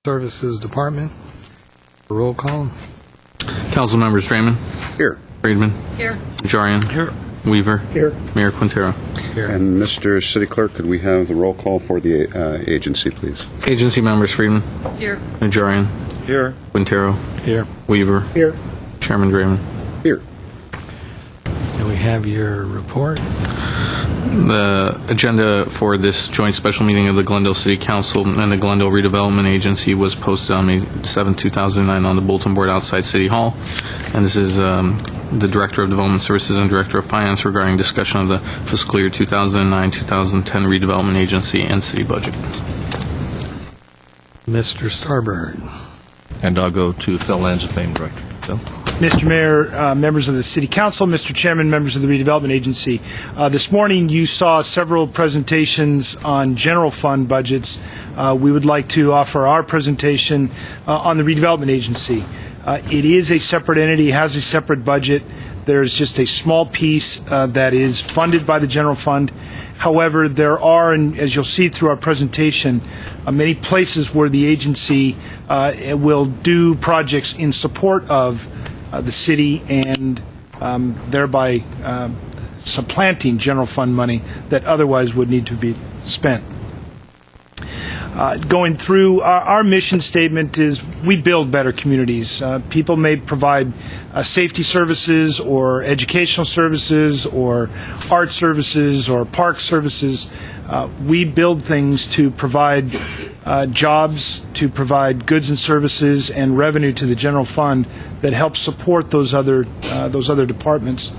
Services Department. Roll call. Council members Draymond. Here. Friedman. Here. Najarian. Here. Weaver. Here. Mayor Quintero. Here. And Mr. City Clerk, could we have the roll call for the agency, please? Agency members Friedman. Here. Najarian. Here. Quintero. Here. Weaver. Here. Chairman Draymond. Here. Do we have your report? The agenda for this joint special meeting of the Glendale City Council and the Glendale Redevelopment Agency was posted on May 7, 2009 on the bulletin board outside City Hall. And this is the Director of Development Services and Director of Finance regarding discussion of the fiscal year 2009-2010 Redevelopment Agency and city budget. Mr. Starbird. And I'll go to Phil Lanzafame, Director. Phil? Mr. Mayor, members of the City Council, Mr. Chairman, members of the Redevelopment Agency. This morning you saw several presentations on general fund budgets. We would like to offer our presentation on the Redevelopment Agency. It is a separate entity, has a separate budget. There's just a small piece that is funded by the general fund. However, there are, and as you'll see through our presentation, many places where the agency will do projects in support of the city and thereby supplanting general fund money that otherwise would need to be spent. Going through, our mission statement is we build better communities. People may provide safety services or educational services or art services or park services. We build things to provide jobs, to provide goods and services and revenue to the general fund that helps support those other departments.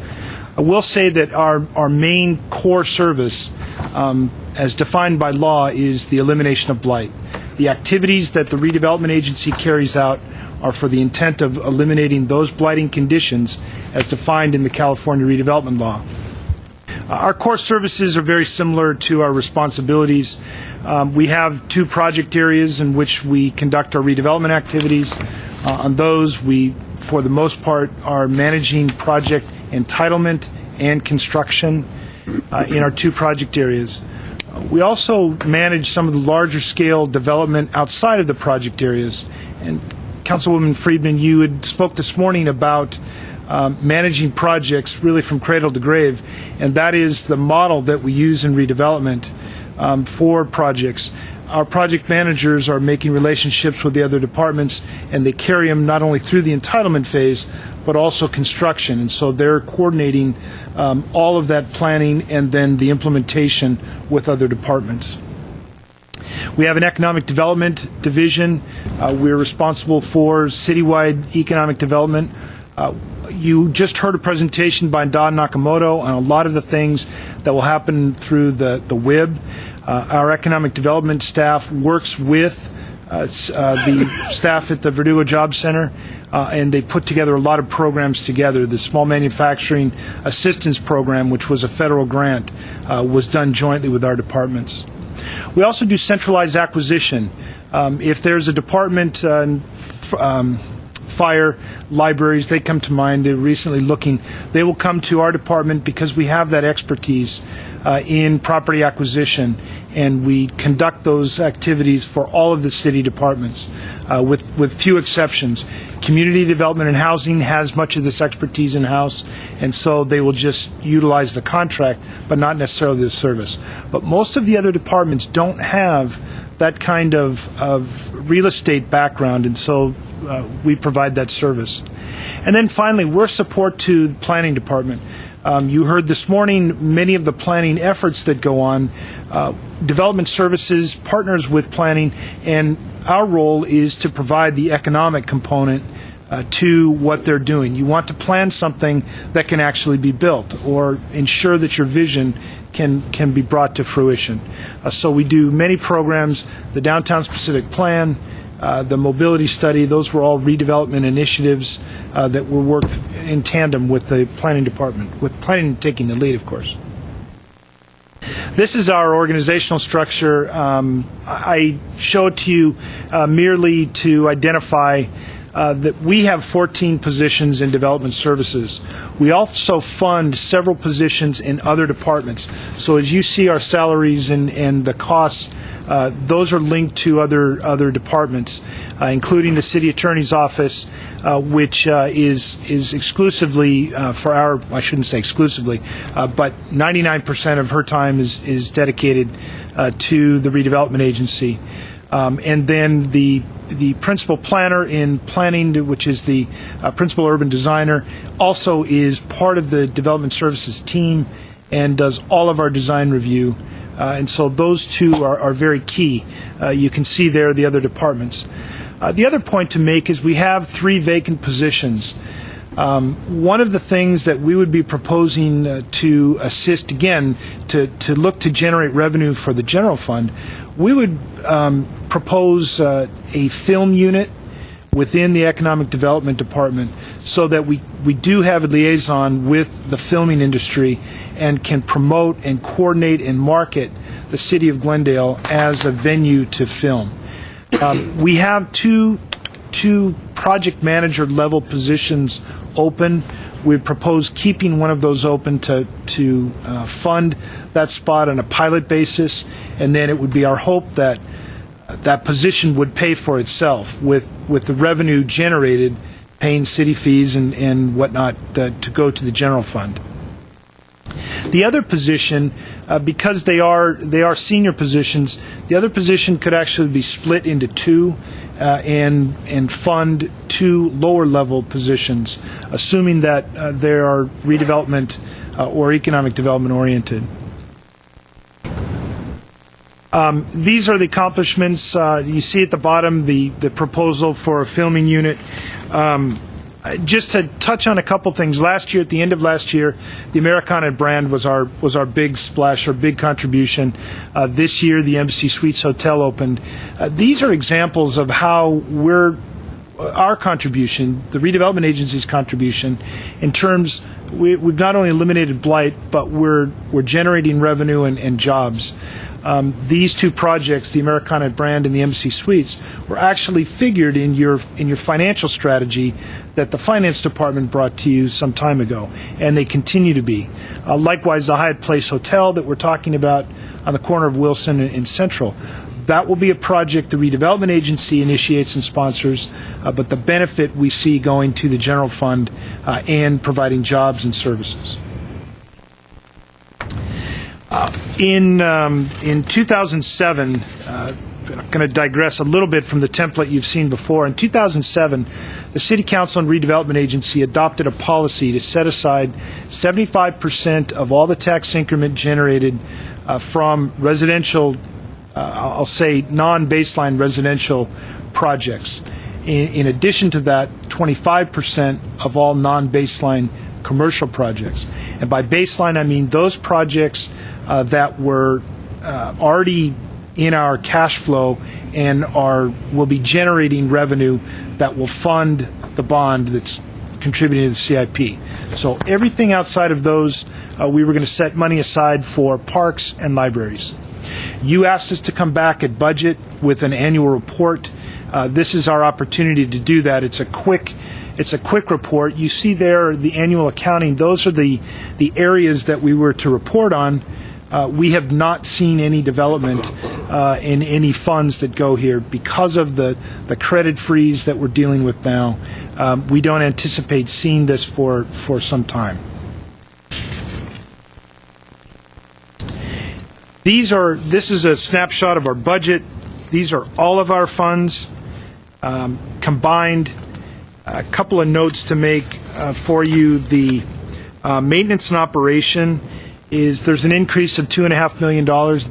I will say that our main core service, as defined by law, is the elimination of blight. The activities that the Redevelopment Agency carries out are for the intent of eliminating those blighting conditions as defined in the California Redevelopment Law. Our core services are very similar to our responsibilities. We have two project areas in which we conduct our redevelopment activities. On those, we, for the most part, are managing project entitlement and construction in our two project areas. We also manage some of the larger scale development outside of the project areas. And Councilwoman Friedman, you had spoke this morning about managing projects really from cradle to grave, and that is the model that we use in redevelopment for projects. Our project managers are making relationships with the other departments, and they carry them not only through the entitlement phase, but also construction. And so they're coordinating all of that planning and then the implementation with other departments. We have an economic development division. We're responsible for citywide economic development. You just heard a presentation by Don Nakamoto on a lot of the things that will happen through the WIB. Our economic development staff works with the staff at the Verdugo Job Center, and they put together a lot of programs together. The Small Manufacturing Assistance Program, which was a federal grant, was done jointly with our departments. We also do centralized acquisition. If there's a department, fire, libraries, they come to mind. They're recently looking. They will come to our department because we have that expertise in property acquisition, and we conduct those activities for all of the city departments, with few exceptions. Community Development and Housing has much of this expertise in-house, and so they will just utilize the contract, but not necessarily the service. But most of the other departments don't have that kind of real estate background, and so we provide that service. And then finally, we're support to the planning department. You heard this morning many of the planning efforts that go on. Development Services partners with planning, and our role is to provide the economic component to what they're doing. You want to plan something that can actually be built or ensure that your vision can be brought to fruition. So we do many programs, the Downtown Specific Plan, the mobility study. Those were all redevelopment initiatives that were worked in tandem with the planning department, with planning taking the lead, of course. This is our organizational structure. I show it to you merely to identify that we have 14 positions in development services. We also fund several positions in other departments. So as you see our salaries and the costs, those are linked to other departments, including the city attorney's office, which is exclusively for our, I shouldn't say exclusively, but 99% of her time is dedicated to the redevelopment agency. And then the principal planner in planning, which is the principal urban designer, also is part of the development services team and does all of our design review. And so those two are very key. You can see there the other departments. The other point to make is we have 3 vacant positions. One of the things that we would be proposing to assist, again, to look to generate revenue for the general fund, we would propose a film unit within the Economic Development Department so that we do have a liaison with the filming industry and can promote and coordinate and market the city of Glendale as a venue to film. We have two project manager level positions open. We propose keeping one of those open to fund that spot on a pilot basis, and then it would be our hope that that position would pay for itself with the revenue generated paying city fees and whatnot to go to the general fund. The other position, because they are senior positions, the other position could actually be split into 2 and fund 2 lower level positions, assuming that they are redevelopment or economic development oriented. These are the accomplishments. You see at the bottom the proposal for a filming unit. Just to touch on a couple things, last year, at the end of last year, the Americana brand was our big splash, our big contribution. This year, the Embassy Suites Hotel opened. These are examples of how our contribution, the redevelopment agency's contribution, in terms, we've not only eliminated blight, but we're generating revenue and jobs. These 2 projects, the Americana brand and the Embassy Suites, were actually figured in your financial strategy that the finance department brought to you some time ago, and they continue to be. Likewise, the Hyatt Place Hotel that we're talking about on the corner of Wilson and Central. That will be a project the redevelopment agency initiates and sponsors, but the benefit we see going to the general fund and providing jobs and services. In 2007, I'm going to digress a little bit from the template you've seen before. In 2007, the City Council and Redevelopment Agency adopted a policy to set aside 75% of all the tax increment generated from residential, I'll say non-baseline residential projects. In addition to that, 25% of all non-baseline commercial projects. And by baseline, I mean those projects that were already in our cash flow and will be generating revenue that will fund the bond that's contributing to the CIP. So everything outside of those, we were going to set money aside for parks and libraries. You asked us to come back at budget with an annual report. This is our opportunity to do that. It's a quick report. You see there the annual accounting. Those are the areas that we were to report on. We have not seen any development in any funds that go here because of the credit freeze that we're dealing with now. We don't anticipate seeing this for some time. This is a snapshot of our budget. These are all of our funds combined. A couple of notes to make for you. The maintenance and operation there's an increase of $2.5 million.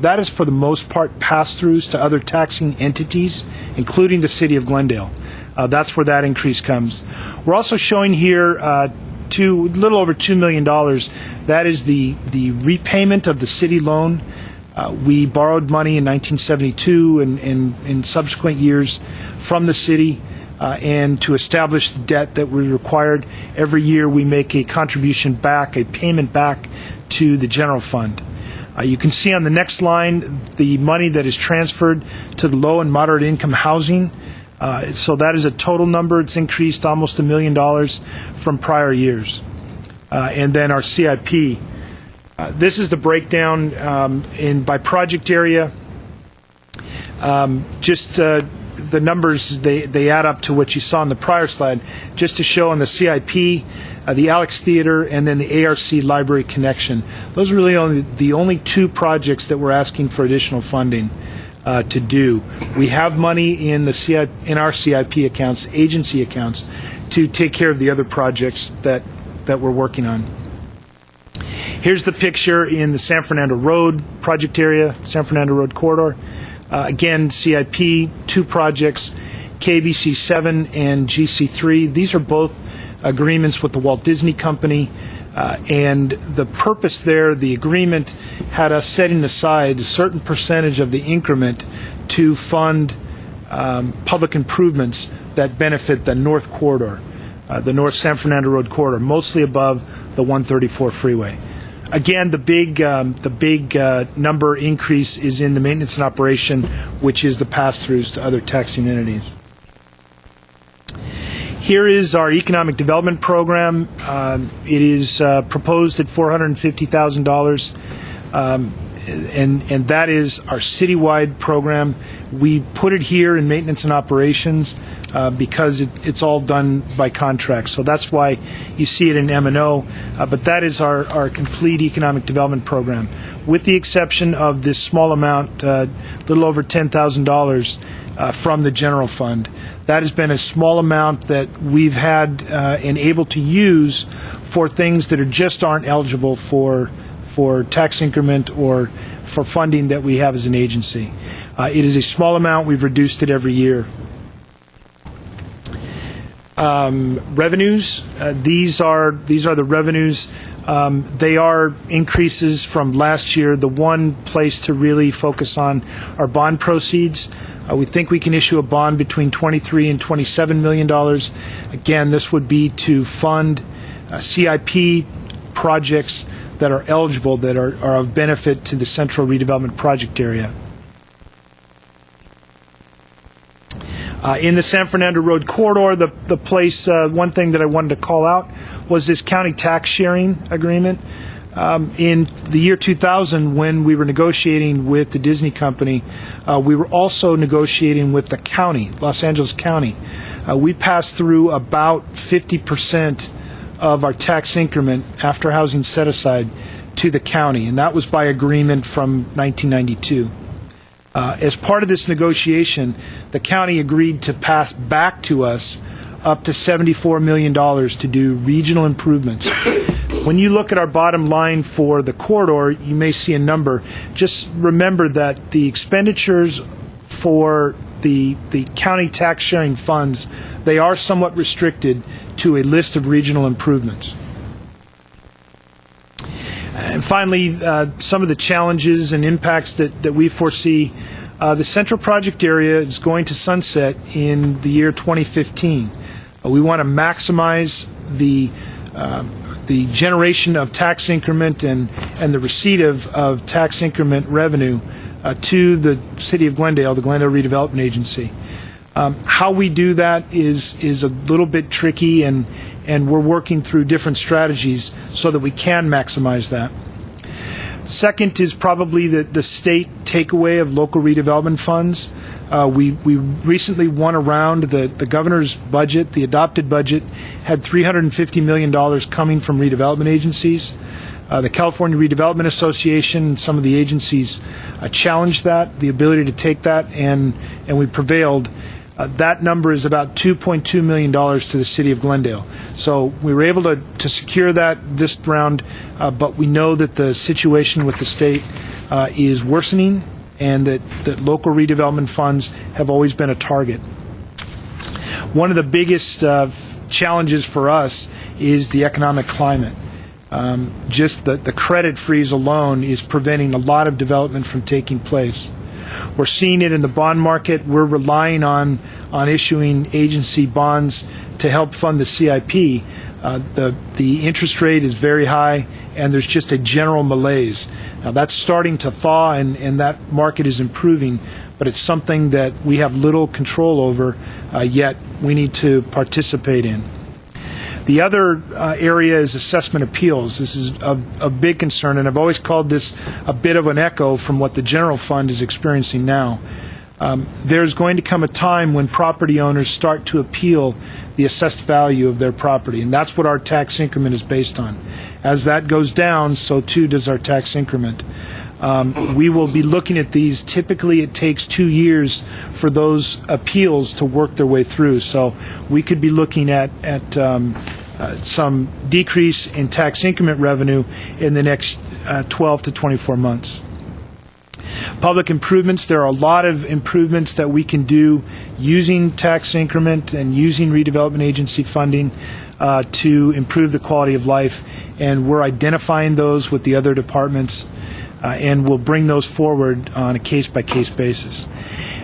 That is for the most part pass-throughs to other taxing entities, including the city of Glendale. That's where that increase comes. We're also showing here a little over $2 million. That is the repayment of the city loan. We borrowed money in 1972 and in subsequent years from the city. And to establish the debt that we required, every year we make a contribution back, a payment back to the general fund. You can see on the next line the money that is transferred to the low and moderate income housing. So that is a total number. It's increased almost $1 million from prior years. And then our CIP. This is the breakdown by project area. The numbers, they add up to what you saw in the prior slide, just to show on the CIP, the Alex Theater, and then the ARC Library Connection. Those are really the only two projects that we're asking for additional funding to do. We have money in our CIP accounts, agency accounts, to take care of the other projects that we're working on. Here's the picture in the San Fernando Road project area, San Fernando Road corridor. Again, CIP, two projects, KBC 7 and GC 3. These are both agreements with the Walt Disney Company. And the purpose there, the agreement had us setting aside a certain percentage of the increment to fund public improvements that benefit the North Corridor, the North San Fernando Road corridor, mostly above the 134 freeway. Again, the big number increase is in the maintenance and operation, which is the pass-throughs to other taxing entities. Here is our economic development program. It is proposed at $450,000, and that is our citywide program. We put it here in maintenance and operations because it's all done by contract. So that's why you see it in M&O. But that is our complete economic development program, with the exception of this small amount, a little over $10,000 from the general fund. That has been a small amount that we've had and able to use for things that just aren't eligible for tax increment or for funding that we have as an agency. It is a small amount. We've reduced it every year. Revenues. These are the revenues. They are increases from last year. The one place to really focus on are bond proceeds. We think we can issue a bond between $23 and $27 million. Again, this would be to fund CIP projects that are eligible, that are of benefit to the Central Redevelopment Project area. In the San Fernando Road corridor, the place, one thing that I wanted to call out was this county tax sharing agreement. In the year 2000, when we were negotiating with the Disney Company, we were also negotiating with the county, Los Angeles County. We passed through about 50% of our tax increment after housing set aside to the county, and that was by agreement from 1992. As part of this negotiation, the county agreed to pass back to us up to $74 million to do regional improvements. When you look at our bottom line for the corridor, you may see a number. Just remember that the expenditures for the county tax sharing funds, they are somewhat restricted to a list of regional improvements. And finally, some of the challenges and impacts that we foresee. The central project area is going to sunset in the year 2015. We want to maximize the generation of tax increment and the receipt of tax increment revenue to the City of Glendale, the Glendale Redevelopment Agency. How we do that is a little bit tricky, and we're working through different strategies so that we can maximize that. Second is probably the state takeaway of local redevelopment funds. We recently won around the governor's budget. The adopted budget had $350 million coming from redevelopment agencies. The California Redevelopment Association and some of the agencies challenged that, the ability to take that, and we prevailed. That number is about $2.2 million to the City of Glendale. So we were able to secure that this round, but we know that the situation with the state is worsening, and that local redevelopment funds have always been a target. One of the biggest challenges for us is the economic climate. Just the credit freeze alone is preventing a lot of development from taking place. We're seeing it in the bond market. We're relying on issuing agency bonds to help fund the CIP. The interest rate is very high, and there's just a general malaise. Now, that's starting to thaw, and that market is improving, but it's something that we have little control over, yet we need to participate in. The other area is assessment appeals. This is a big concern, and I've always called this a bit of an echo from what the general fund is experiencing now. There's going to come a time when property owners start to appeal the assessed value of their property, and that's what our tax increment is based on. As that goes down, so too does our tax increment. We will be looking at these. Typically, it takes 2 years for those appeals to work their way through. So we could be looking at some decrease in tax increment revenue in the next 12 to 24 months. Public improvements, there are a lot of improvements that we can do using tax increment and using redevelopment agency funding to improve the quality of life, and we're identifying those with the other departments, and we'll bring those forward on a case-by-case basis.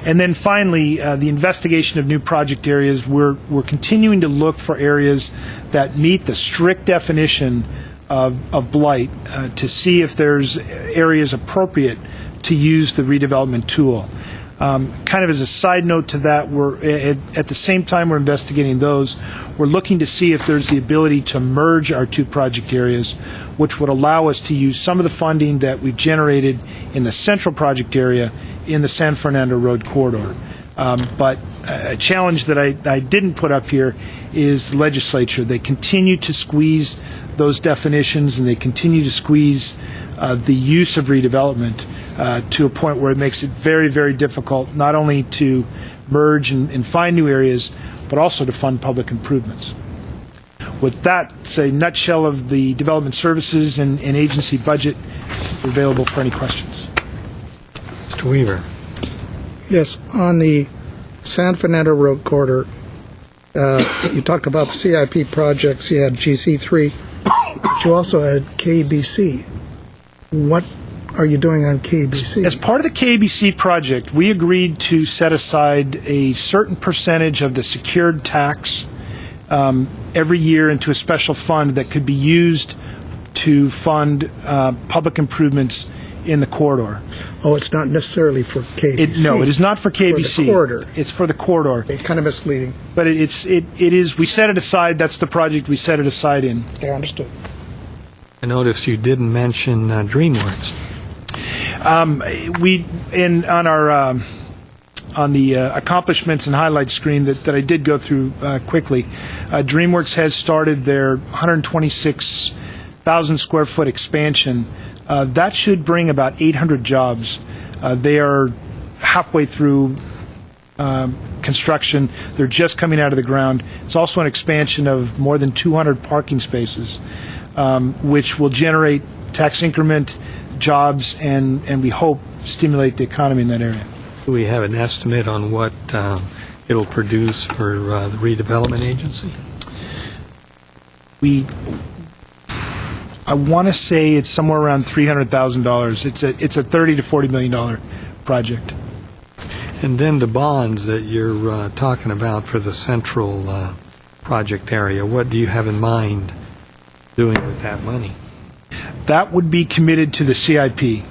And then finally, the investigation of new project areas. We're continuing to look for areas that meet the strict definition of blight to see if there's areas appropriate to use the redevelopment tool. Kind of as a side note to that, we're at the same time we're investigating those, we're looking to see if there's the ability to merge our two project areas, which would allow us to use some of the funding that we've generated in the central project area in the San Fernando Road corridor. But a challenge that I didn't put up here is the legislature. They continue to squeeze those definitions, and they continue to squeeze the use of redevelopment to a point where it makes it very, very difficult not only to merge and find new areas, but also to fund public improvements. With that, it's a nutshell of the development services and agency budget. We're available for any questions. Mr. Weaver. Yes, on the San Fernando Road corridor, you talked about the CIP projects. You had GC3, but you also had KBC. What are you doing on KBC? As part of the KBC project, we agreed to set aside a certain percentage of the secured tax every year into a special fund that could be used to fund public improvements in the corridor. Oh, it's not necessarily for KBC. No, it is not for KBC. It's for the corridor. It's for the corridor. It's kind of misleading. But it is. We set it aside. That's the project we set it aside in. I understood. I noticed you didn't mention DreamWorks. On the accomplishments and highlights screen that I did go through quickly, DreamWorks has started their 126,000 square foot expansion. That should bring about 800 jobs. They are halfway through construction. They're just coming out of the ground. It's also an expansion of more than 200 parking spaces, which will generate tax increment, jobs, and we hope stimulate the economy in that area. Do we have an estimate on what it'll produce for the redevelopment agency? I want to say it's somewhere around $300,000. It's a $30 to $40 million project. And then the bonds that you're talking about for the central project area, what do you have in mind doing with that money? That would be committed to the CIP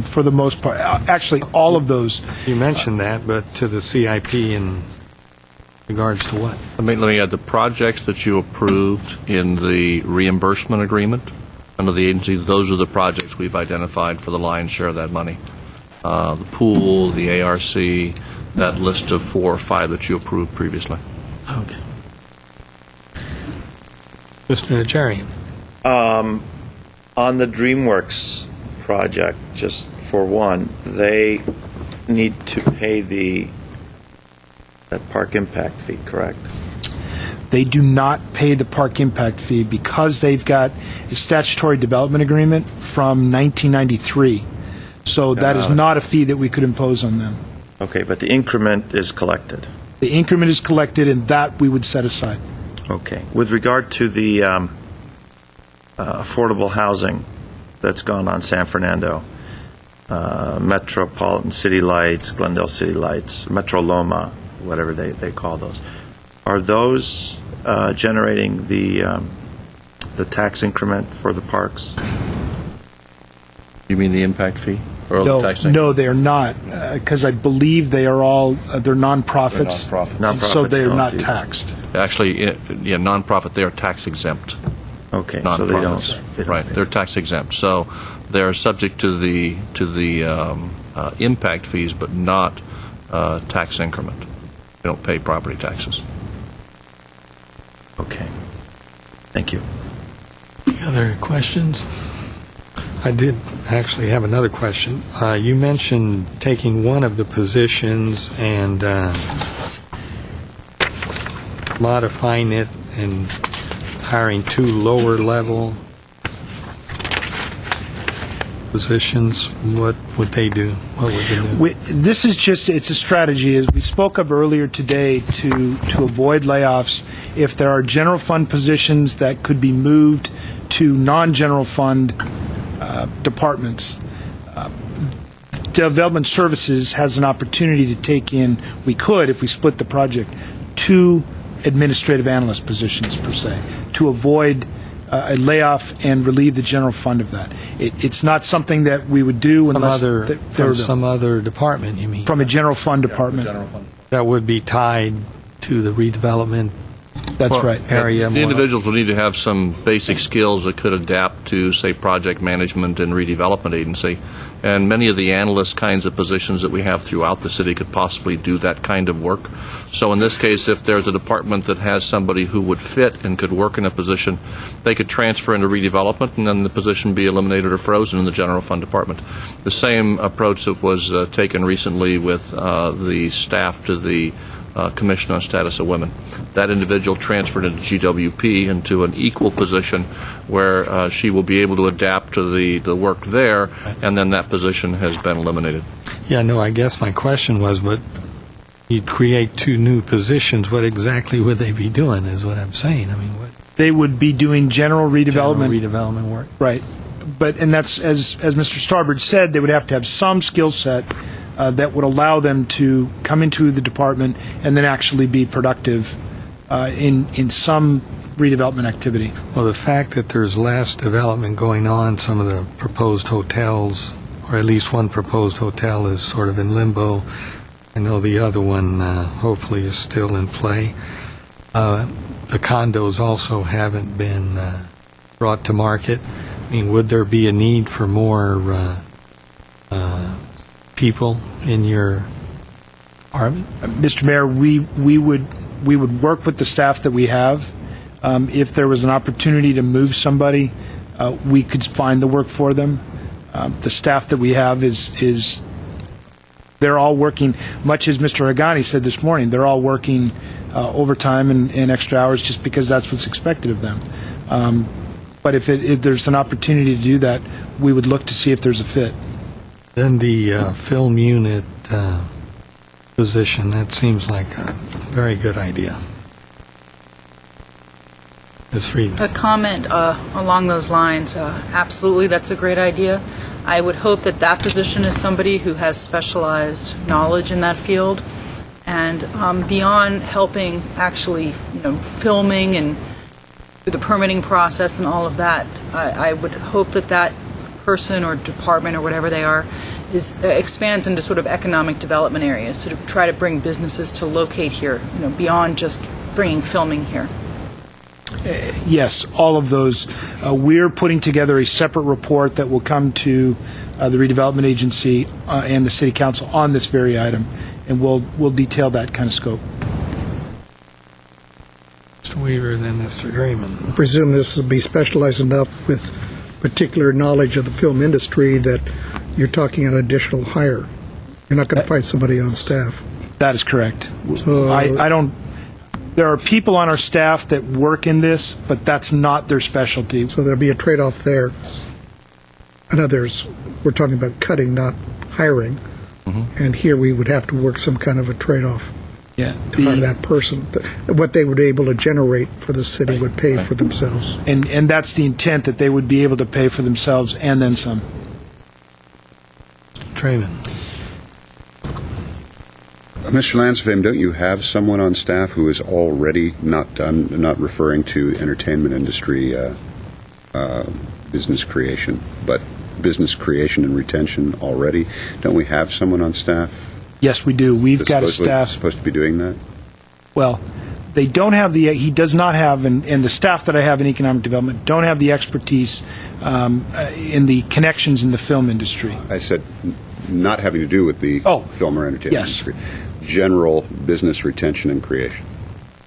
for the most part. Actually, all of those. You mentioned that, but to the CIP in regards to what? Let me add the projects that you approved in the reimbursement agreement under the agency. Those are the projects we've identified for the lion's share of that money. The pool, the ARC, that list of 4 or 5 that you approved previously. Okay. Mr. Najarian. On the DreamWorks project, just for one, they need to pay that park impact fee, correct? They do not pay the park impact fee because they've got a statutory development agreement from 1993. So that is not a fee that we could impose on them. Okay, but the increment is collected. The increment is collected, and that we would set aside. Okay. With regard to the affordable housing that's gone on San Fernando, Metropolitan City Lights, Glendale City Lights, Metro Loma, whatever they call those, are those generating the tax increment for the parks? You mean the impact fee? Or are they tax exempt? No, they are not, because I believe they are all, they're nonprofits. They're nonprofit. And so Nonprofits they are don't not do that. taxed. Actually, nonprofit, they are tax exempt. Okay, so they Nonprofits. don't. Right, they're tax exempt. So they're subject to the impact fees, but not tax increment. They don't pay property taxes. Okay. Thank you. Any other questions? I did actually have another question. You mentioned taking one of the positions and modifying it and hiring two lower-level positions. What would they do? What would they do? This is just, it's a strategy, as we spoke of earlier today, to avoid layoffs. If there are general fund positions that could be moved to non-general fund departments, Development Services has an opportunity to take in, we could, if we split the project, two administrative analyst positions, per se, to avoid a layoff and relieve the general fund of that. It's not something that we would do unless From some other department, you mean? from a general fund department. That would be tied to the redevelopment That's right. area The more? individuals will need to have some basic skills that could adapt to, say, project management and redevelopment agency. And many of the analyst kinds of positions that we have throughout the city could possibly do that kind of work. So in this case, if there's a department that has somebody who would fit and could work in a position, they could transfer into redevelopment and then the position be eliminated or frozen in the general fund department. The same approach that was taken recently with the staff to the Commission on Status of Women. That individual transferred into GWP into an equal position where she will be able to adapt to the work there, and then that position has been eliminated. Yeah, no, I guess my question was, but you'd create two new positions. What exactly would they be doing is what I'm saying. I mean, what They would be doing general redevelopment. redevelopment work? Right. And that's, as Mr. Starbird said, they would have to have some skill set that would allow them to come into the department and then actually be productive in some redevelopment activity. Well, the fact that there's less development going on, some of the proposed hotels, or at least one proposed hotel is sort of in limbo. I know the other one hopefully is still in play. The condos also haven't been brought to market. I mean, would there be a need for more people in your department? Mr. Mayor, we would work with the staff that we have. If there was an opportunity to move somebody, we could find the work for them. The staff that we have is they're all working, much as Mr. Hagani said this morning, they're all working overtime and extra hours just because that's what's expected of them. But if there's an opportunity to do that, we would look to see if there's a fit. Then the film unit position, that seems like a very good idea. Ms. Frieden. A comment along those lines. Absolutely, that's a great idea. I would hope that that position is somebody who has specialized knowledge in that field. And beyond helping actually, filming and the permitting process and all of that, I would hope that that person or department or whatever they are expands into sort of economic development areas to try to bring businesses to locate here, beyond just bringing filming here. Yes, all of those. We're putting together a separate report that will come to the redevelopment agency and the city council on this very item, and we'll detail that kind of scope. Mr. Weaver, then Mr. Grayman. I presume this will be specialized enough with particular knowledge of the film industry that you're talking an additional hire. You're not going to find somebody on staff. That is correct. So- I don't. There are people on our staff that work in this, but that's not their specialty. So there'll be a trade-off there. And others, we're talking about cutting, not hiring. And here we would have to work some kind of a trade-off Yeah. to hire that person. What they would be able to generate for the city would pay for themselves. And that's the intent, that they would be able to pay for themselves and then some. Trayman. Mr. Lansfame, don't you have someone on staff who is already not referring to entertainment industry business creation, but business creation and retention already. Don't we have someone on staff Yes, we do. We've that's got a supposedly staff. supposed to be doing that? Well, they don't have he does not have, and the staff that I have in economic development don't have the expertise in the connections in the film industry. I said not having to do with the Oh, film or entertainment yes. industry. General business retention and creation.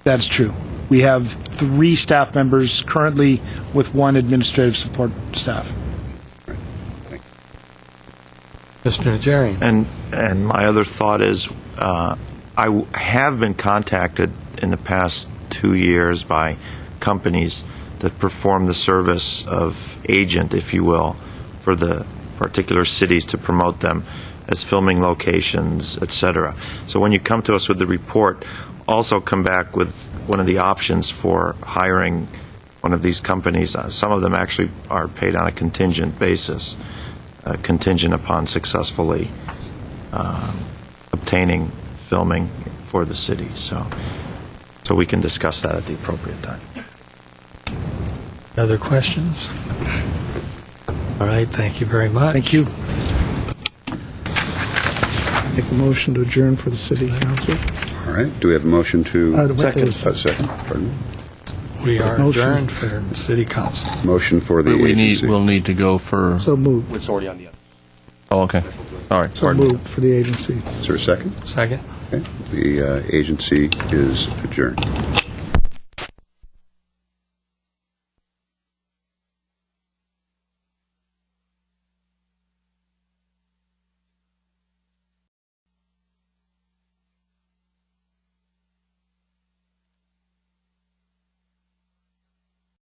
That's true. We have 3 staff members currently with 1 administrative support staff. Mr. Najarian. And my other thought is, have been contacted in the past 2 years by companies that perform the service of agent, if you will, for the particular cities to promote them as filming locations, etc. So when you come to us with the report, also come back with one of the options for hiring one of these companies. Some of them actually are paid on a contingent basis, contingent upon successfully obtaining filming for the city. So we can discuss that at the appropriate time. Other questions? All right, thank you very much. Thank you. Make a motion to adjourn for the city council. All right. Do we have a motion to... Second. Second. Pardon me. We are Motion. adjourned for city council. Motion for the agency. We'll need to go for... So moved. Oh, okay. All right. So Pardon me. moved for the agency. Is there a second? Second? Okay. The agency is adjourned.